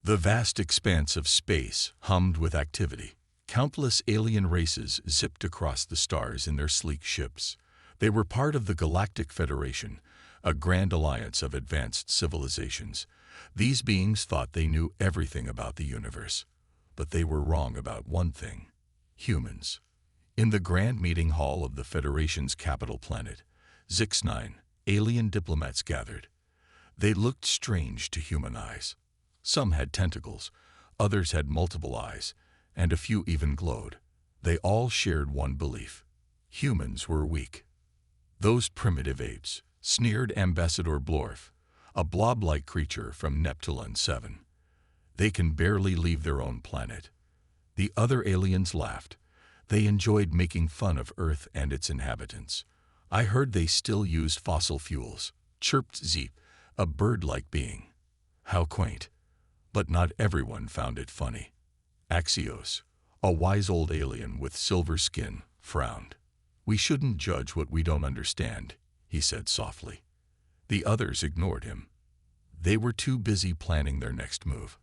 The vast expanse of space hummed with activity. Countless alien races zipped across the stars in their sleek ships. They were part of the Galactic Federation, a grand alliance of advanced civilizations. These beings thought they knew everything about the universe. But they were wrong about one thing: humans. In the grand meeting hall of the Federation's capital planet, Zix-9, alien diplomats gathered. They looked strange to human eyes. Some had tentacles, others had multiple eyes, and a few even glowed. They all shared one belief: humans were weak. Those primitive apes, sneered Ambassador Blorf, a blob-like creature from Neptulon 7. They can barely leave their own planet. The other aliens laughed. They enjoyed making fun of Earth and its inhabitants. I heard they still used fossil fuels, chirped Zeep, a bird-like being. How quaint. But not everyone found it funny. Axios, a wise old alien with silver skin, frowned. "We shouldn't judge what we don't understand," he said softly. The others ignored him. They were too busy planning their next move.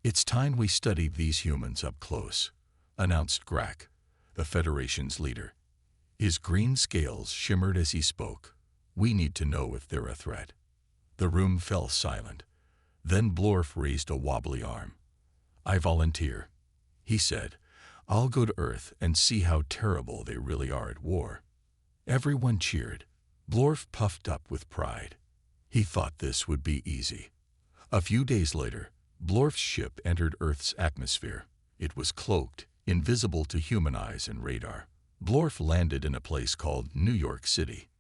"It's time we studied these humans up close," announced Grak, the Federation's leader. His green scales shimmered as he spoke. "We need to know if they're a threat." The room fell silent. Then Blorf raised a wobbly arm. "I volunteer," he said. "I'll go to Earth and see how terrible they really are at war." Everyone cheered. Blorf puffed up with pride. He thought this would be easy. A few days later, Blorf's ship entered Earth's atmosphere. It was cloaked, invisible to human eyes and radar. Blorf landed in a place called New York City.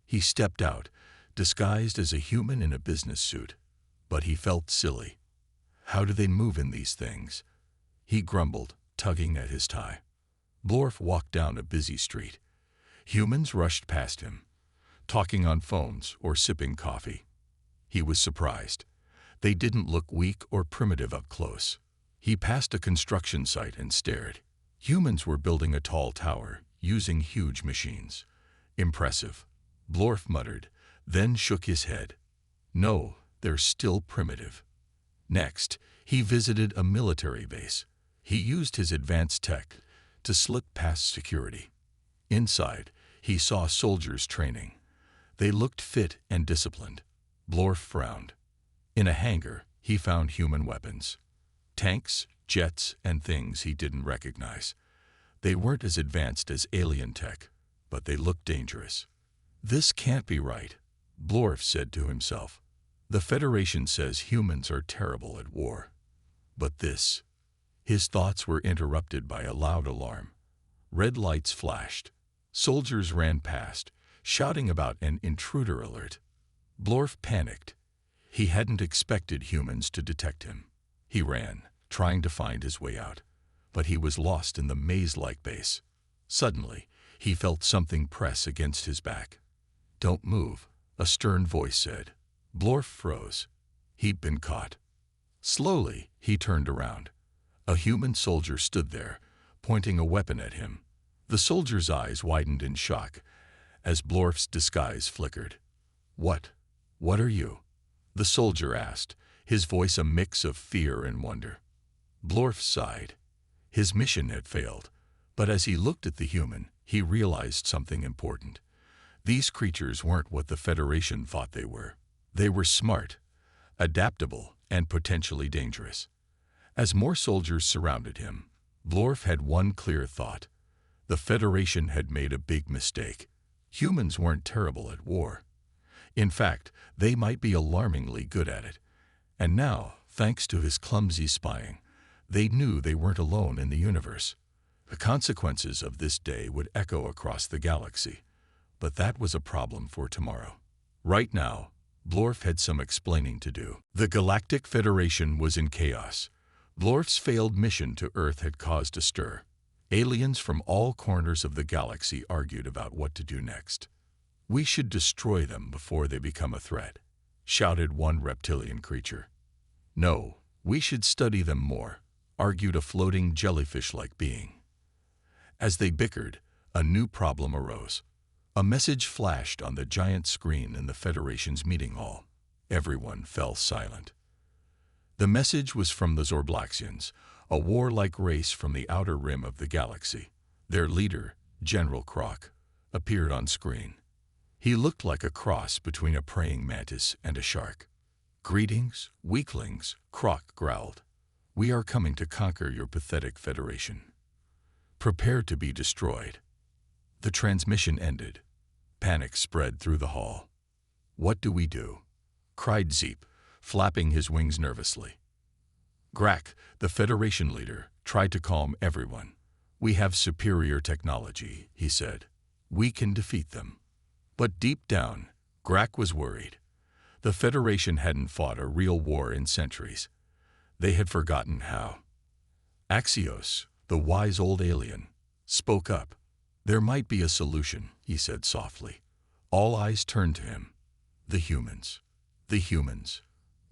He stepped out, disguised as a human in a business suit. But he felt silly. How do they move in these things? He grumbled, tugging at his tie. Blorf walked down a busy street. Humans rushed past him, talking on phones or sipping coffee. He was surprised. They didn't look weak or primitive up close. He passed a construction site and stared. Humans were building a tall tower, using huge machines. "Impressive," Blorf muttered, then shook his head. "No, they're still primitive." Next, he visited a military base. He used his advanced tech to slip past security. Inside, he saw soldiers training. They looked fit and disciplined. Blorf frowned. In a hangar, he found human weapons. Tanks, jets, and things he didn't recognize. They weren't as advanced as alien tech, but they looked dangerous. "This can't be right," Blorf said to himself. "The Federation says humans are terrible at war. But this..." His thoughts were interrupted by a loud alarm. Red lights flashed. Soldiers ran past, shouting about an intruder alert. Blorf panicked. He hadn't expected humans to detect him. He ran, trying to find his way out. But he was lost in the maze-like base. Suddenly, he felt something press against his back. "Don't move," a stern voice said. Blorf froze. He'd been caught. Slowly, he turned around. A human soldier stood there, pointing a weapon at him. The soldier's eyes widened in shock as Blorf's disguise flickered. What are you?" the soldier asked, his voice a mix of fear and wonder. Blorf sighed. His mission had failed, but as he looked at the human, he realized something important. These creatures weren't what the Federation thought they were. They were smart, adaptable, and potentially dangerous. As more soldiers surrounded him, Blorf had one clear thought. The Federation had made a big mistake. Humans weren't terrible at war. In fact, they might be alarmingly good at it. And now, thanks to his clumsy spying, they knew they weren't alone in the universe. The consequences of this day would echo across the galaxy. But that was a problem for tomorrow. Right now, Blorf had some explaining to do. The Galactic Federation was in chaos. Blorf's failed mission to Earth had caused a stir. Aliens from all corners of the galaxy argued about what to do next. "We should destroy them before they become a threat," shouted one reptilian creature. "No, we should study them more," argued a floating jellyfish-like being. As they bickered, a new problem arose. A message flashed on the giant screen in the Federation's meeting hall. Everyone fell silent. The message was from the Zorblaxians, a warlike race from the outer rim of the galaxy. Their leader, General Croc, appeared on screen. He looked like a cross between a praying mantis and a shark. "Greetings, weaklings," Croc growled. "We are coming to conquer your pathetic federation. Prepare to be destroyed." The transmission ended. Panic spread through the hall. "What do we do?" cried Zeep, flapping his wings nervously. Grak, the Federation leader, tried to calm everyone. "We have superior technology," he said. "We can defeat them." But deep down, Grak was worried. The Federation hadn't fought a real war in centuries. They had forgotten how. Axios, the wise old alien, spoke up. "There might be a solution," he said softly. All eyes turned to him. "The humans. The humans,"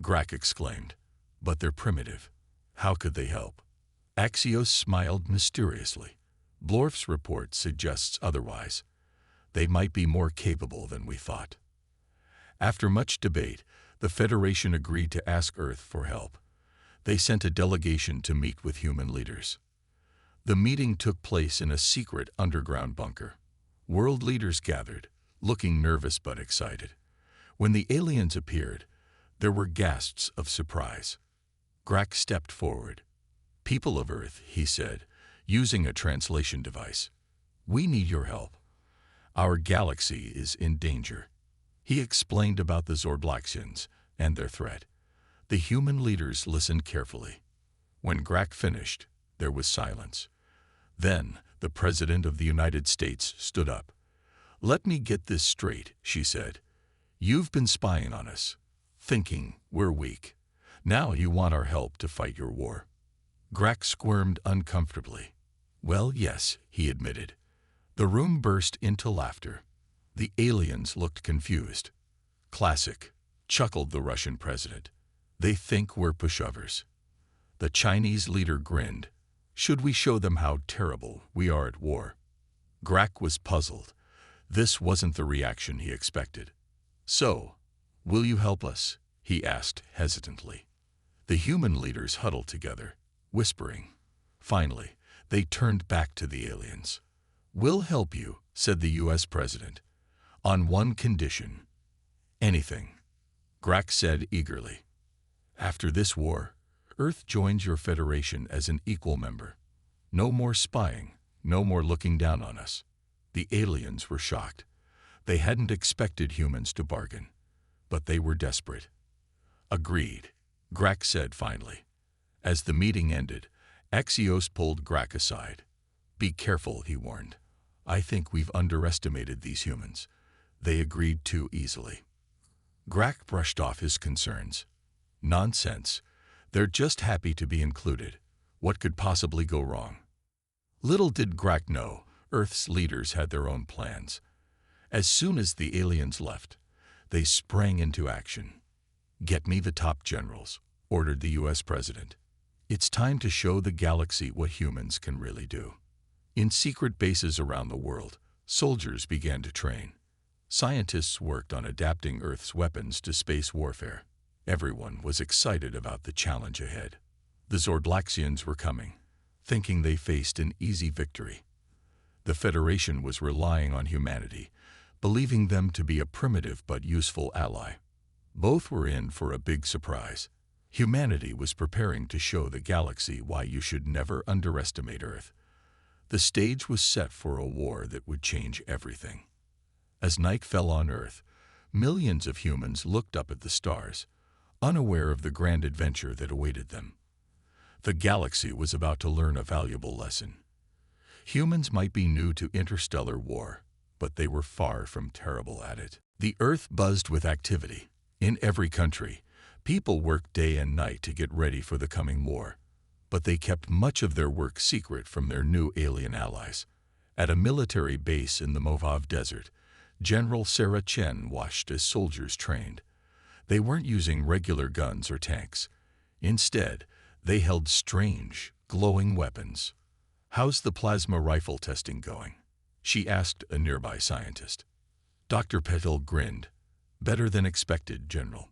Grak exclaimed. "But they're primitive. How could they help?" Axios smiled mysteriously. "Blorf's report suggests otherwise. They might be more capable than we thought." After much debate, the Federation agreed to ask Earth for help. They sent a delegation to meet with human leaders. The meeting took place in a secret underground bunker. World leaders gathered, looking nervous but excited. When the aliens appeared, there were gasps of surprise. Grak stepped forward. "People of Earth," he said, using a translation device, "we need your help. Our galaxy is in danger." He explained about the Zorblaxians and their threat. The human leaders listened carefully. When Grak finished, there was silence. Then the President of the United States stood up. "Let me get this straight," she said. "You've been spying on us, thinking we're weak. Now you want our help to fight your war." Grak squirmed uncomfortably. "Well, yes," he admitted. The room burst into laughter. The aliens looked confused. "Classic," chuckled the Russian president. "They think we're pushovers." The Chinese leader grinned. "Should we show them how terrible we are at war?" Grak was puzzled. This wasn't the reaction he expected. "So, will you help us?" he asked hesitantly. The human leaders huddled together, whispering. Finally, they turned back to the aliens. "We'll help you," said the U.S. president, "on one condition." "Anything," Grak said eagerly. "After this war, Earth joins your federation as an equal member. No more spying, no more looking down on us." The aliens were shocked. They hadn't expected humans to bargain, but they were desperate. "Agreed," Grak said finally. As the meeting ended, Axios pulled Grak aside. "Be careful," he warned. "I think we've underestimated these humans. They agreed too easily." Grak brushed off his concerns. "Nonsense. They're just happy to be included. What could possibly go wrong?" Little did Grak know, Earth's leaders had their own plans. As soon as the aliens left, they sprang into action. "Get me the top generals," ordered the U.S. president. "It's time to show the galaxy what humans can really do." In secret bases around the world, soldiers began to train. Scientists worked on adapting Earth's weapons to space warfare. Everyone was excited about the challenge ahead. The Zorblaxians were coming, thinking they faced an easy victory. The Federation was relying on humanity, believing them to be a primitive but useful ally. Both were in for a big surprise. Humanity was preparing to show the galaxy why you should never underestimate Earth. The stage was set for a war that would change everything. As night fell on Earth, millions of humans looked up at the stars, unaware of the grand adventure that awaited them. The galaxy was about to learn a valuable lesson. Humans might be new to interstellar war, but they were far from terrible at it. The Earth buzzed with activity. In every country, people worked day and night to get ready for the coming war, but they kept much of their work secret from their new alien allies. At a military base in the Mojave Desert, General Sarah Chen watched as soldiers trained. They weren't using regular guns or tanks. Instead, they held strange, glowing weapons. "How's the plasma rifle testing going?" she asked a nearby scientist. Dr. Petil grinned. "Better than expected, General.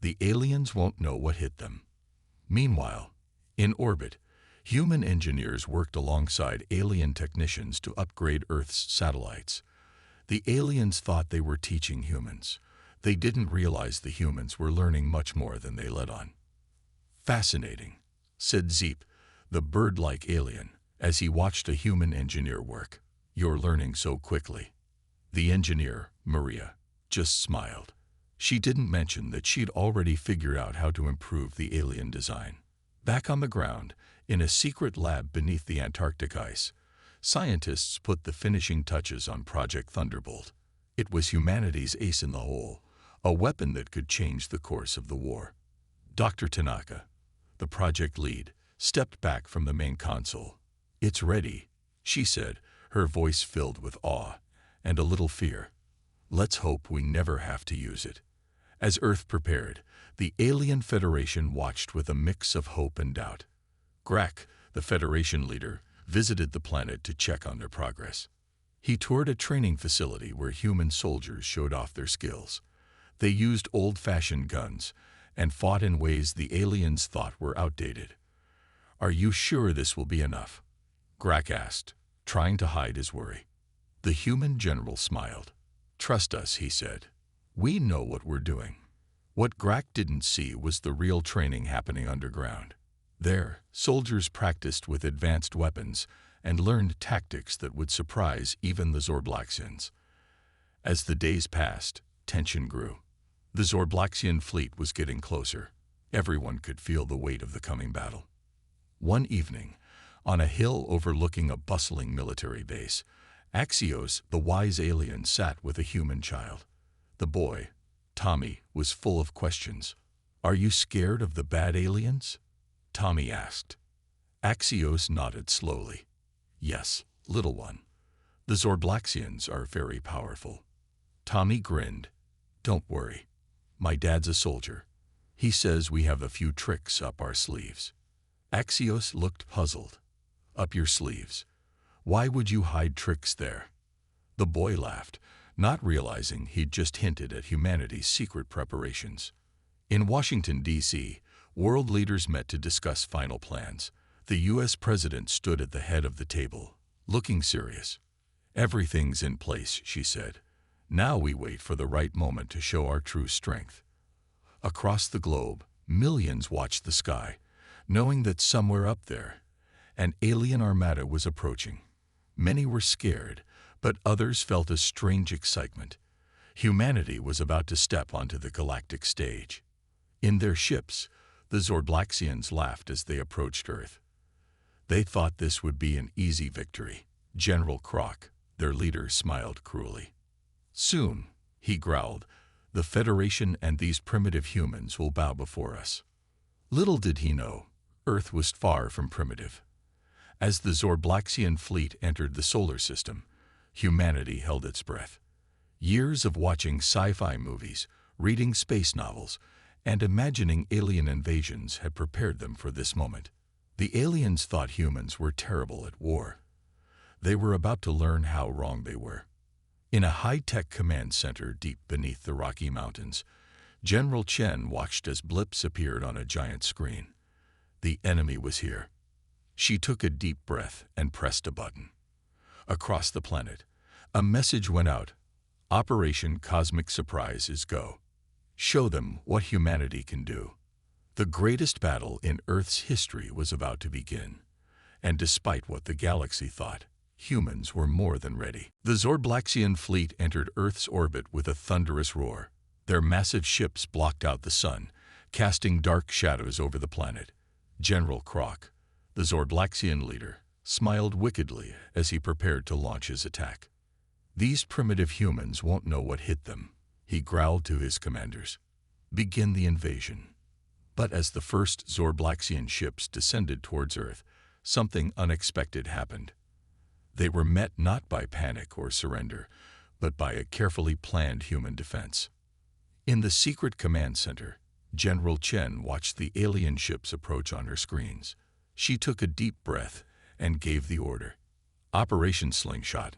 The aliens won't know what hit them." Meanwhile, in orbit, human engineers worked alongside alien technicians to upgrade Earth's satellites. The aliens thought they were teaching humans. They didn't realize the humans were learning much more than they let on. "Fascinating," said Zeep, the bird-like alien, as he watched a human engineer work. "You're learning so quickly." The engineer, Maria, just smiled. She didn't mention that she'd already figured out how to improve the alien design. Back on the ground, in a secret lab beneath the Antarctic ice, scientists put the finishing touches on Project Thunderbolt. It was humanity's ace in the hole, a weapon that could change the course of the war. Dr. Tanaka, the project lead, stepped back from the main console. "It's ready," she said, her voice filled with awe and a little fear. "Let's hope we never have to use it." As Earth prepared, the Alien Federation watched with a mix of hope and doubt. Grak, the Federation leader, visited the planet to check on their progress. He toured a training facility where human soldiers showed off their skills. They used old-fashioned guns and fought in ways the aliens thought were outdated. "Are you sure this will be enough?" Grak asked, trying to hide his worry. The human general smiled. "Trust us," he said. "We know what we're doing." What Grak didn't see was the real training happening underground. There, soldiers practiced with advanced weapons and learned tactics that would surprise even the Zorblaxians. As the days passed, tension grew. The Zorblaxian fleet was getting closer. Everyone could feel the weight of the coming battle. One evening, on a hill overlooking a bustling military base, Axios, the wise alien, sat with a human child. The boy, Tommy, was full of questions. "Are you scared of the bad aliens?" Tommy asked. Axios nodded slowly. "Yes, little one. The Zorblaxians are very powerful." Tommy grinned. "Don't worry. My dad's a soldier. He says we have a few tricks up our sleeves." Axios looked puzzled. "Up your sleeves? Why would you hide tricks there?" The boy laughed, not realizing he'd just hinted at humanity's secret preparations. In Washington, D.C., world leaders met to discuss final plans. The U.S. president stood at the head of the table, looking serious. "Everything's in place," she said. "Now we wait for the right moment to show our true strength." Across the globe, millions watched the sky, knowing that somewhere up there, an alien armada was approaching. Many were scared, but others felt a strange excitement. Humanity was about to step onto the galactic stage. In their ships, the Zorblaxians laughed as they approached Earth. They thought this would be an easy victory. General Krok, their leader, smiled cruelly. "Soon," he growled, "the Federation and these primitive humans will bow before us." Little did he know, Earth was far from primitive. As the Zorblaxian fleet entered the solar system, humanity held its breath. Years of watching sci-fi movies, reading space novels, and imagining alien invasions had prepared them for this moment. The aliens thought humans were terrible at war. They were about to learn how wrong they were. In a high-tech command center deep beneath the Rocky Mountains, General Chen watched as blips appeared on a giant screen. The enemy was here. She took a deep breath and pressed a button. Across the planet, a message went out. "Operation Cosmic Surprise is go. Show them what humanity can do." The greatest battle in Earth's history was about to begin. And despite what the galaxy thought, humans were more than ready. The Zorblaxian fleet entered Earth's orbit with a thunderous roar. Their massive ships blocked out the sun, casting dark shadows over the planet. General Krok, the Zorblaxian leader, smiled wickedly as he prepared to launch his attack. "These primitive humans won't know what hit them," he growled to his commanders. "Begin the invasion." But as the first Zorblaxian ships descended towards Earth, something unexpected happened. They were met not by panic or surrender, but by a carefully planned human defense. In the secret command center, General Chen watched the alien ships approach on her screens. She took a deep breath and gave the order. "Operation Slingshot.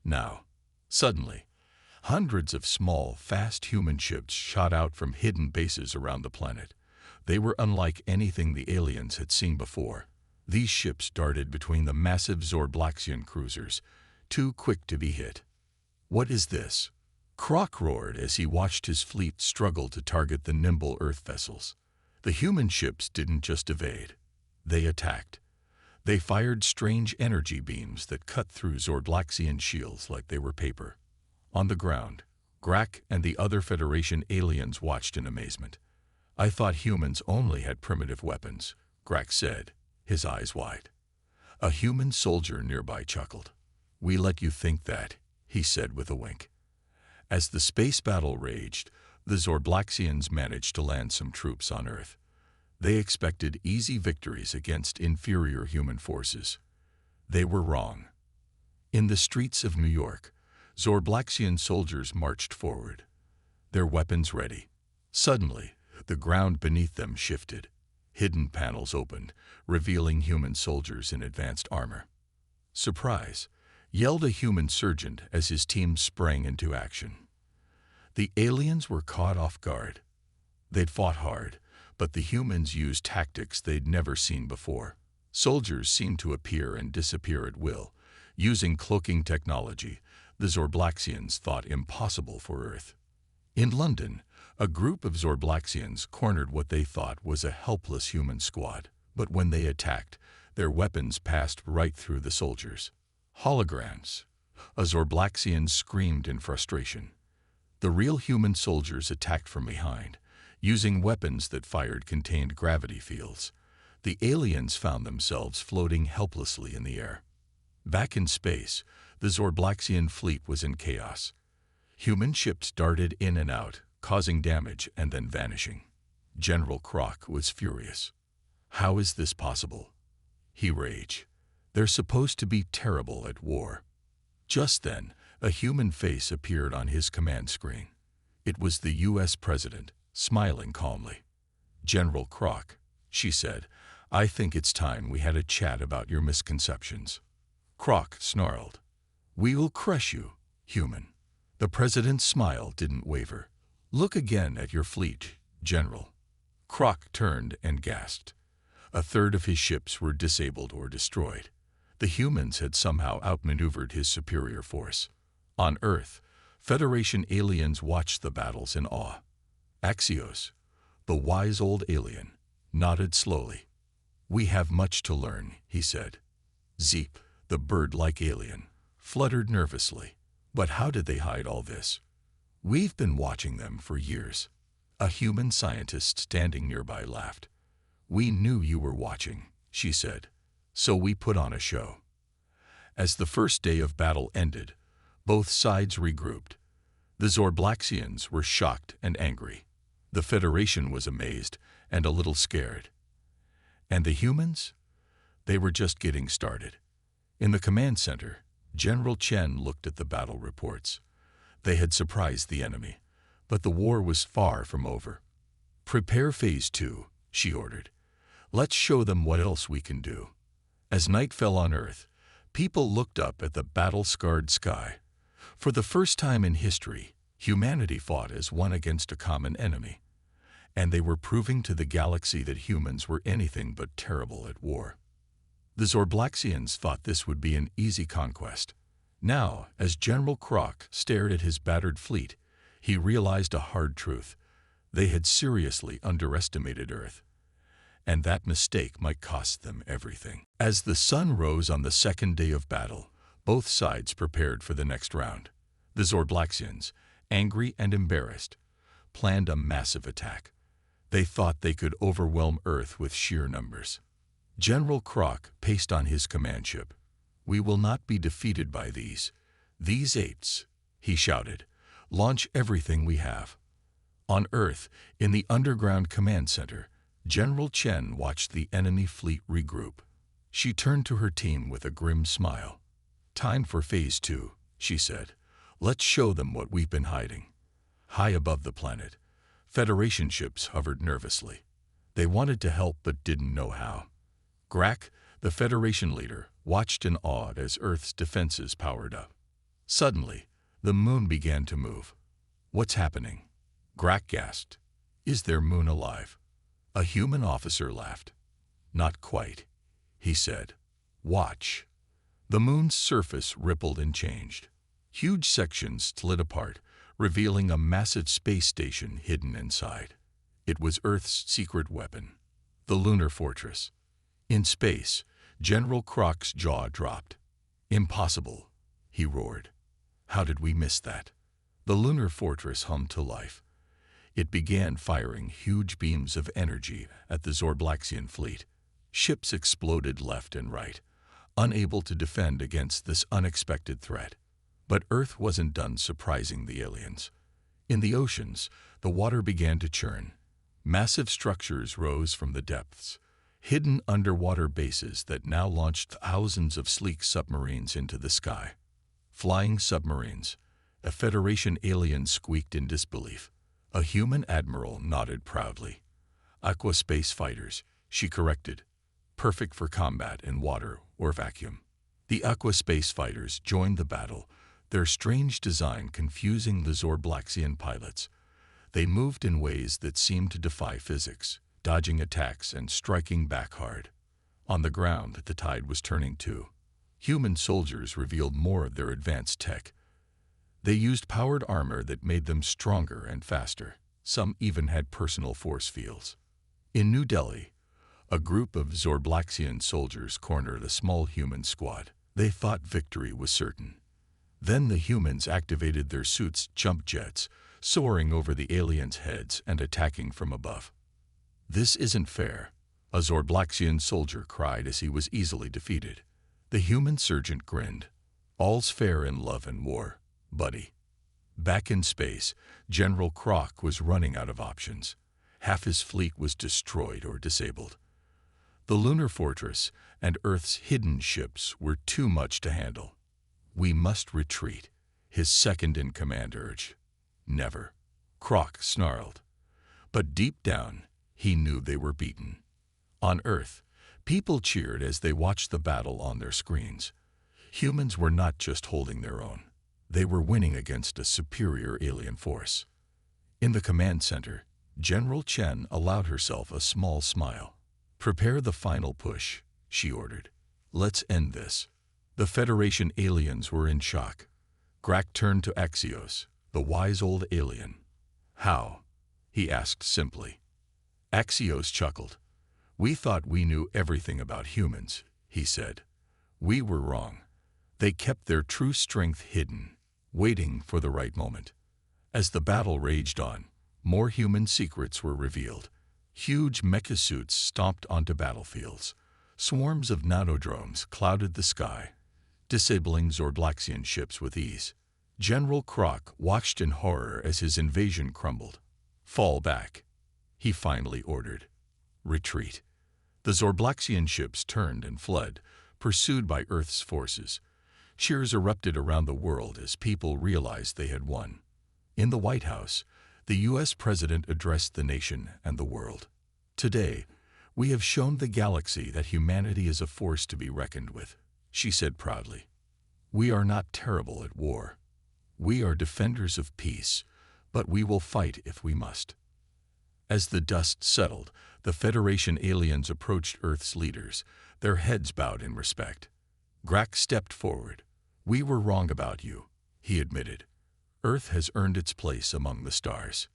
Now." Suddenly, hundreds of small, fast human ships shot out from hidden bases around the planet. They were unlike anything the aliens had seen before. These ships darted between the massive Zorblaxian cruisers, too quick to be hit. "What is this?" Croc roared as he watched his fleet struggle to target the nimble Earth vessels. The human ships didn't just evade. They attacked. They fired strange energy beams that cut through Zorblaxian shields like they were paper. On the ground, Grak and the other Federation aliens watched in amazement. "I thought humans only had primitive weapons," Grak said, his eyes wide. A human soldier nearby chuckled. "We let you think that," he said with a wink. As the space battle raged, the Zorblaxians managed to land some troops on Earth. They expected easy victories against inferior human forces. They were wrong. In the streets of New York, Zorblaxian soldiers marched forward, their weapons ready. Suddenly, the ground beneath them shifted. Hidden panels opened, revealing human soldiers in advanced armor. "Surprise!" yelled a human sergeant as his team sprang into action. The aliens were caught off guard. They'd fought hard, but the humans used tactics they'd never seen before. Soldiers seemed to appear and disappear at will, using cloaking technology the Zorblaxians thought impossible for Earth. In London, a group of Zorblaxians cornered what they thought was a helpless human squad, but when they attacked, their weapons passed right through the soldiers. "Holograms!" a Zorblaxian screamed in frustration. The real human soldiers attacked from behind, using weapons that fired contained gravity fields. The aliens found themselves floating helplessly in the air. Back in space, the Zorblaxian fleet was in chaos. Human ships darted in and out, causing damage and then vanishing. General Croc was furious. "How is this possible?" he raged. "They're supposed to be terrible at war." Just then, a human face appeared on his command screen. It was the U.S. President, smiling calmly. "General Croc," she said, "I think it's time we had a chat about your misconceptions." Croc snarled. "We will crush you, human." The president's smile didn't waver. "Look again at your fleet, General." Croc turned and gasped. A third of his ships were disabled or destroyed. The humans had somehow outmaneuvered his superior force. On Earth, Federation aliens watched the battles in awe. Axios, the wise old alien, nodded slowly. "We have much to learn," he said. Zeep, the bird-like alien, fluttered nervously. "But how did they hide all this?" "We've been watching them for years." A human scientist standing nearby laughed. "We knew you were watching," she said, "so we put on a show." As the first day of battle ended, both sides regrouped. The Zorblaxians were shocked and angry. The Federation was amazed and a little scared. And the humans? They were just getting started. In the command center, General Chen looked at the battle reports. They had surprised the enemy, but the war was far from over. "Prepare Phase 2, she ordered. "Let's show them what else we can do." As night fell on Earth, people looked up at the battle-scarred sky. For the first time in history, humanity fought as one against a common enemy. And they were proving to the galaxy that humans were anything but terrible at war. The Zorblaxians thought this would be an easy conquest. Now, as General Croc stared at his battered fleet, he realized a hard truth. They had seriously underestimated Earth. And that mistake might cost them everything. As the sun rose on the second day of battle, both sides prepared for the next round. The Zorblaxians, angry and embarrassed, planned a massive attack. They thought they could overwhelm Earth with sheer numbers. General Croc paced on his command ship. "We will not be defeated by these apes," he shouted. "Launch everything we have." On Earth, in the underground command center, General Chen watched the enemy fleet regroup. She turned to her team with a grim smile. "Time for Phase 2, she said. "Let's show them what we've been hiding." High above the planet, Federation ships hovered nervously. They wanted to help but didn't know how. Grak, the Federation leader, watched in awe as Earth's defenses powered up. Suddenly, the moon began to move. "What's happening?" Grak gasped. "Is their moon alive?" A human officer laughed. "Not quite," he said. "Watch." The moon's surface rippled and changed. Huge sections split apart, revealing a massive space station hidden inside. It was Earth's secret weapon, the lunar fortress. In space, General Krok's jaw dropped. "Impossible," he roared. "How did we miss that?" The lunar fortress hummed to life. It began firing huge beams of energy at the Zorblaxian fleet. Ships exploded left and right, unable to defend against this unexpected threat. But Earth wasn't done surprising the aliens. In the oceans, the water began to churn. Massive structures rose from the depths, hidden underwater bases that now launched thousands of sleek submarines into the sky. Flying submarines. A Federation alien squeaked in disbelief. A human admiral nodded proudly. "Aquaspace fighters," she corrected. "Perfect for combat in water or vacuum." The Aquaspace fighters joined the battle, their strange design confusing the Zorblaxian pilots. They moved in ways that seemed to defy physics, dodging attacks and striking back hard. On the ground, the tide was turning too. Human soldiers revealed more of their advanced tech. They used powered armor that made them stronger and faster. Some even had personal force fields. In New Delhi, a group of Zorblaxian soldiers cornered a small human squad. They thought victory was certain. Then the humans activated their suits' jump jets, soaring over the aliens' heads and attacking from above. "This isn't fair," a Zorblaxian soldier cried as he was easily defeated. The human sergeant grinned. "All's fair in love and war, buddy." Back in space, General Krok was running out of options. Half his fleet was destroyed or disabled. The lunar fortress and Earth's hidden ships were too much to handle. "We must retreat," his second-in-command urged. "Never," Krok snarled. But deep down, he knew they were beaten. On Earth, people cheered as they watched the battle on their screens. Humans were not just holding their own. They were winning against a superior alien force. In the command center, General Chen allowed herself a small smile. "Prepare the final push," she ordered. "Let's end this." The Federation aliens were in shock. Grak turned to Axios, the wise old alien. "How?" he asked simply. Axios chuckled. "We thought we knew everything about humans," he said. "We were wrong. They kept their true strength hidden, waiting for the right moment." As the battle raged on, more human secrets were revealed. Huge mechasuits stomped onto battlefields. Swarms of nanodrones clouded the sky, disabling Zorblaxian ships with ease. General Krok watched in horror as his invasion crumbled. "Fall back," he finally ordered. "Retreat." The Zorblaxian ships turned and fled, pursued by Earth's forces. Cheers erupted around the world as people realized they had won. In the White House, the U.S. President addressed the nation and the world. "Today, we have shown the galaxy that humanity is a force to be reckoned with," she said proudly. "We are not terrible at war. We are defenders of peace, but we will fight if we must." As the dust settled, the Federation aliens approached Earth's leaders, their heads bowed in respect. Grak stepped forward. "We were wrong about you," he admitted. "Earth has earned its place among the stars."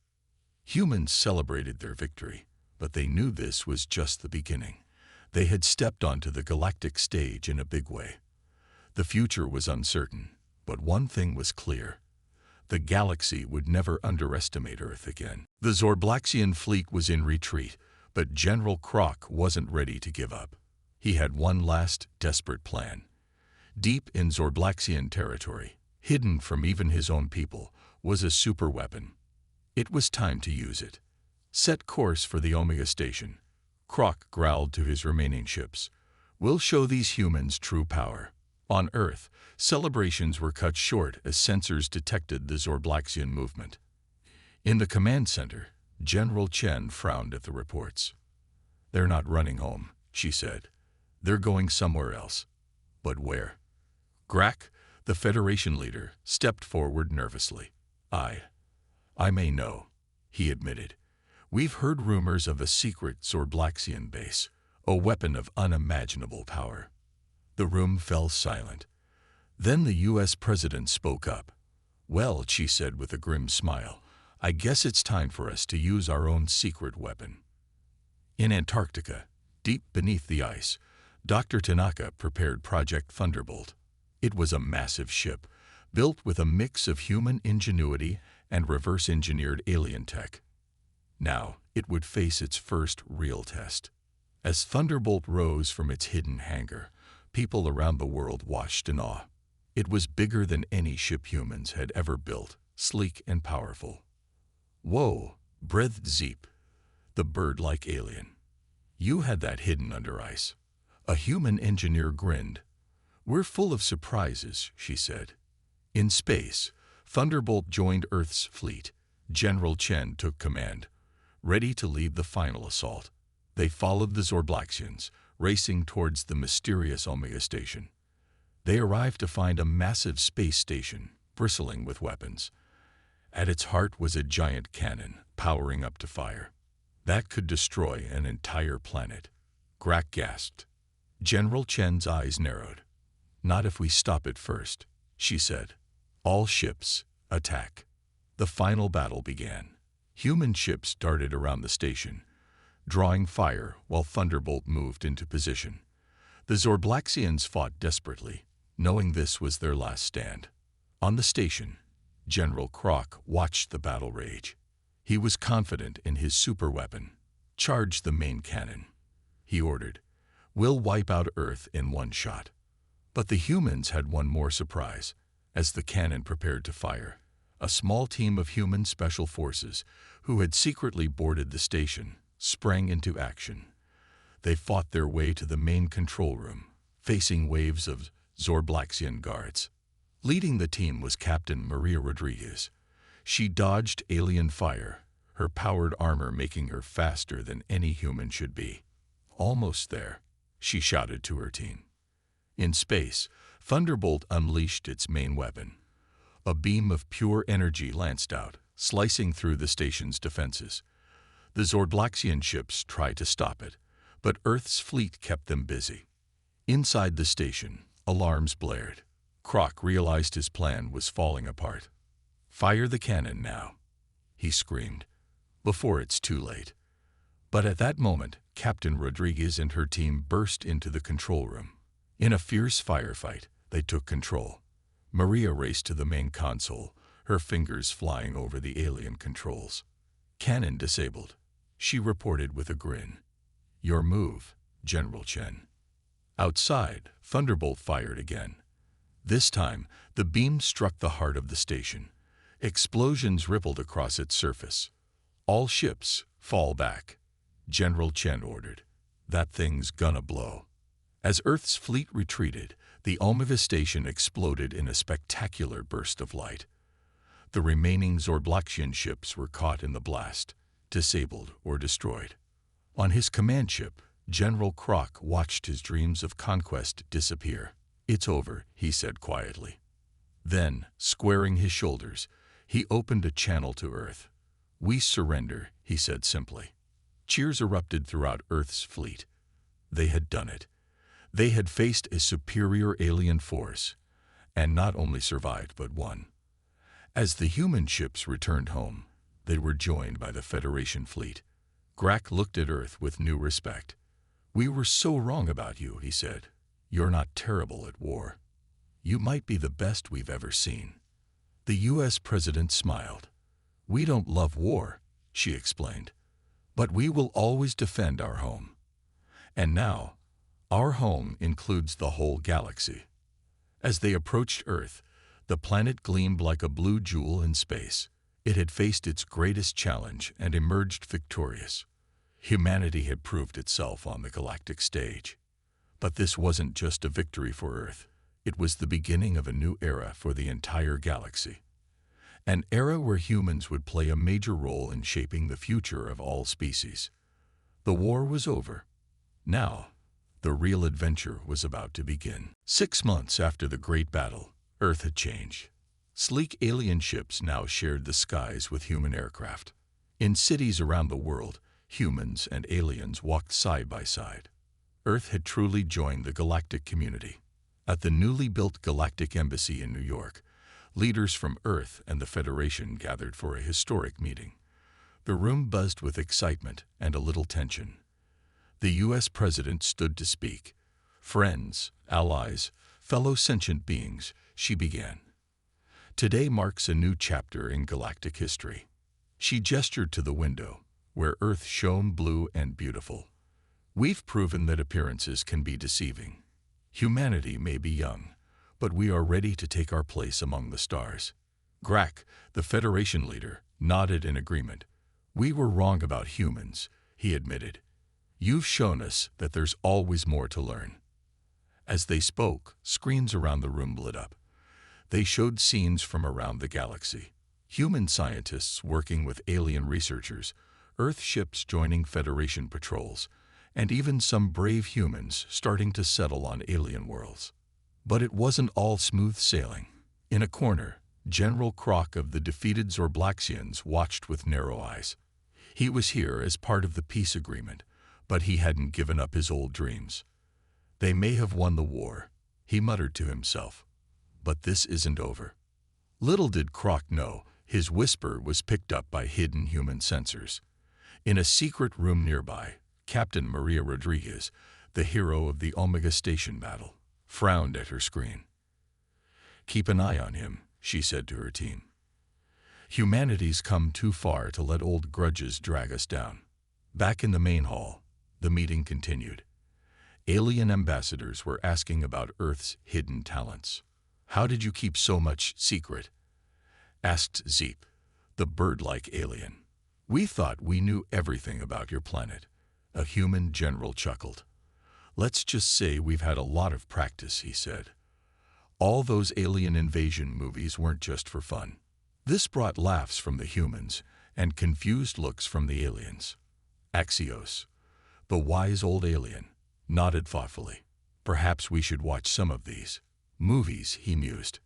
Humans celebrated their victory, but they knew this was just the beginning. They had stepped onto the galactic stage in a big way. The future was uncertain, but one thing was clear. The galaxy would never underestimate Earth again. The Zorblaxian fleet was in retreat, but General Krok wasn't ready to give up. He had one last, desperate plan. Deep in Zorblaxian territory, hidden from even his own people, was a superweapon. It was time to use it. "Set course for the Omega Station," Krok growled to his remaining ships. "We'll show these humans true power." On Earth, celebrations were cut short as sensors detected the Zorblaxian movement. In the command center, General Chen frowned at the reports. "They're not running home," she said. "They're going somewhere else." "But where?" Grak, the Federation leader, stepped forward nervously. I may know," he admitted. We've heard rumors of a secret Zorblaxian base, a weapon of unimaginable power. The room fell silent. Then the U.S. president spoke up. "Well," she said with a grim smile, "I guess it's time for us to use our own secret weapon." In Antarctica, deep beneath the ice, Dr. Tanaka prepared Project Thunderbolt. It was a massive ship, built with a mix of human ingenuity and reverse-engineered alien tech. Now, it would face its first real test. As Thunderbolt rose from its hidden hangar, people around the world watched in awe. It was bigger than any ship humans had ever built, sleek and powerful. "Whoa," breathed Zeep, the bird-like alien. "You had that hidden under ice." A human engineer grinned. "We're full of surprises," she said. In space, Thunderbolt joined Earth's fleet. General Chen took command, ready to lead the final assault. They followed the Zorblaxians, racing towards the mysterious Omega Station. They arrived to find a massive space station, bristling with weapons. At its heart was a giant cannon, powering up to fire. That could destroy an entire planet. Grak gasped. General Chen's eyes narrowed. "Not if we stop it first," she said. "All ships, attack." The final battle began. Human ships darted around the station, drawing fire while Thunderbolt moved into position. The Zorblaxians fought desperately, knowing this was their last stand. On the station, General Croc watched the battle rage. He was confident in his superweapon. "Charge the main cannon," he ordered. "We'll wipe out Earth in one shot." But the humans had one more surprise. As the cannon prepared to fire, a small team of human special forces, who had secretly boarded the station, sprang into action. They fought their way to the main control room, facing waves of Zorblaxian guards. Leading the team was Captain Maria Rodriguez. She dodged alien fire, her powered armor making her faster than any human should be. "Almost there," she shouted to her team. In space, Thunderbolt unleashed its main weapon. A beam of pure energy lanced out, slicing through the station's defenses. The Zorblaxian ships tried to stop it, but Earth's fleet kept them busy. Inside the station, alarms blared. Croc realized his plan was falling apart. "Fire the cannon now," he screamed, "before it's too late." But at that moment, Captain Rodriguez and her team burst into the control room. In a fierce firefight, they took control. Maria raced to the main console, her fingers flying over the alien controls. "Cannon disabled," she reported with a grin. "Your move, General Chen." Outside, Thunderbolt fired again. This time, the beam struck the heart of the station. Explosions rippled across its surface. "All ships, fall back," General Chen ordered. "That thing's gonna blow." As Earth's fleet retreated, the Omega Station exploded in a spectacular burst of light. The remaining Zorblaxian ships were caught in the blast, disabled or destroyed. On his command ship, General Croc watched his dreams of conquest disappear. "It's over," he said quietly. Then, squaring his shoulders, he opened a channel to Earth. "We surrender," he said simply. Cheers erupted throughout Earth's fleet. They had done it. They had faced a superior alien force, and not only survived but won. As the human ships returned home, they were joined by the Federation fleet. Grak looked at Earth with new respect. "We were so wrong about you," he said. "You're not terrible at war. You might be the best we've ever seen." The U.S. president smiled. "We don't love war," she explained, "but we will always defend our home. And now, our home includes the whole galaxy." As they approached Earth, the planet gleamed like a blue jewel in space. It had faced its greatest challenge and emerged victorious. Humanity had proved itself on the galactic stage. But this wasn't just a victory for Earth. It was the beginning of a new era for the entire galaxy. An era where humans would play a major role in shaping the future of all species. The war was over. Now, the real adventure was about to begin. 6 months after the Great Battle, Earth had changed. Sleek alien ships now shared the skies with human aircraft. In cities around the world, humans and aliens walked side by side. Earth had truly joined the galactic community. At the newly built Galactic Embassy in New York, leaders from Earth and the Federation gathered for a historic meeting. The room buzzed with excitement and a little tension. The U.S. President stood to speak. "Friends, allies, fellow sentient beings," she began. "Today marks a new chapter in galactic history." She gestured to the window, where Earth shone blue and beautiful. "We've proven that appearances can be deceiving. Humanity may be young, but we are ready to take our place among the stars." Grak, the Federation leader, nodded in agreement. "We were wrong about humans," he admitted. "You've shown us that there's always more to learn." As they spoke, screens around the room lit up. They showed scenes from around the galaxy. Human scientists working with alien researchers, Earth ships joining Federation patrols, and even some brave humans starting to settle on alien worlds. But it wasn't all smooth sailing. In a corner, General Krok of the defeated Zorblaxians watched with narrow eyes. He was here as part of the peace agreement, but he hadn't given up his old dreams. "They may have won the war," he muttered to himself, "but this isn't over." Little did Krok know, his whisper was picked up by hidden human sensors. In a secret room nearby, Captain Maria Rodriguez, the hero of the Omega Station battle, frowned at her screen. "Keep an eye on him," she said to her team. "Humanity's come too far to let old grudges drag us down." Back in the main hall, the meeting continued. Alien ambassadors were asking about Earth's hidden talents. "How did you keep so much secret?" asked Zeep, the bird-like alien. "We thought we knew everything about your planet." A human general chuckled. "Let's just say we've had a lot of practice," he said. All those alien invasion movies weren't just for fun. This brought laughs from the humans and confused looks from the aliens. Axios, the wise old alien, nodded thoughtfully. "Perhaps we should watch some of these movies," he mused.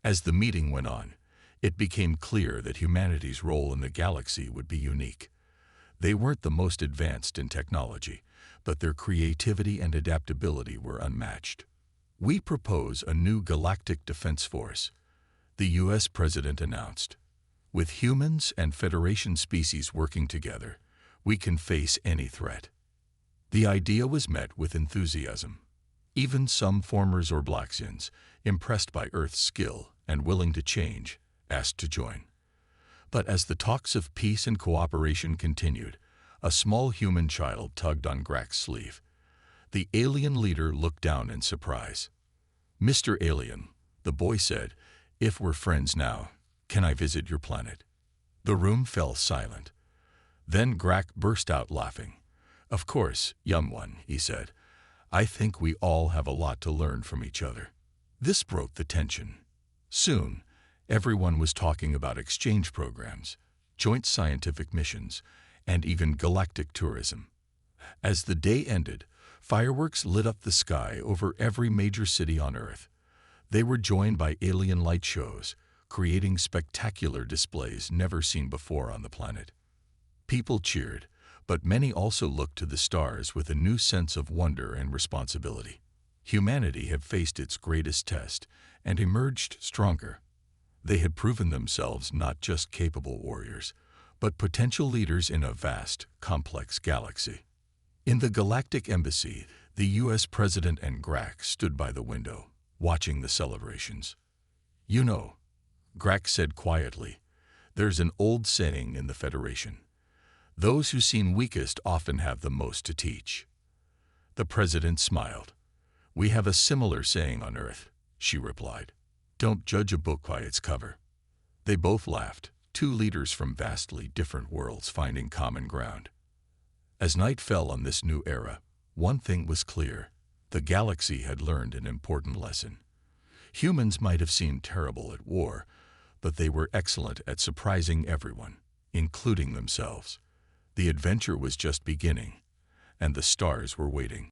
As the meeting went on, it became clear that humanity's role in the galaxy would be unique. They weren't the most advanced in technology, but their creativity and adaptability were unmatched. "We propose a new galactic defense force," the U.S. President announced. "With humans and Federation species working together, we can face any threat." The idea was met with enthusiasm. Even some former Zorblaxians, impressed by Earth's skill and willing to change, asked to join. But as the talks of peace and cooperation continued, a small human child tugged on Grak's sleeve. The alien leader looked down in surprise. "Mr. Alien," the boy said, "if we're friends now, can I visit your planet?" The room fell silent. Then Grak burst out laughing. "Of course, young one," he said. "I think we all have a lot to learn from each other." This broke the tension. Soon, everyone was talking about exchange programs, joint scientific missions, and even galactic tourism. As the day ended, fireworks lit up the sky over every major city on Earth. They were joined by alien light shows, creating spectacular displays never seen before on the planet. People cheered, but many also looked to the stars with a new sense of wonder and responsibility. Humanity had faced its greatest test and emerged stronger. They had proven themselves not just capable warriors, but potential leaders in a vast, complex galaxy. In the Galactic Embassy, the U.S. President and Grak stood by the window, watching the celebrations. "You know," Grak said quietly, "there's an old saying in the Federation. Those who seem weakest often have the most to teach." The President smiled. "We have a similar saying on Earth," she replied. "Don't judge a book by its cover." They both laughed, two leaders from vastly different worlds finding common ground. As night fell on this new era, one thing was clear: the galaxy had learned an important lesson. Humans might have seemed terrible at war, but they were excellent at surprising everyone, including themselves. The adventure was just beginning, and the stars were waiting.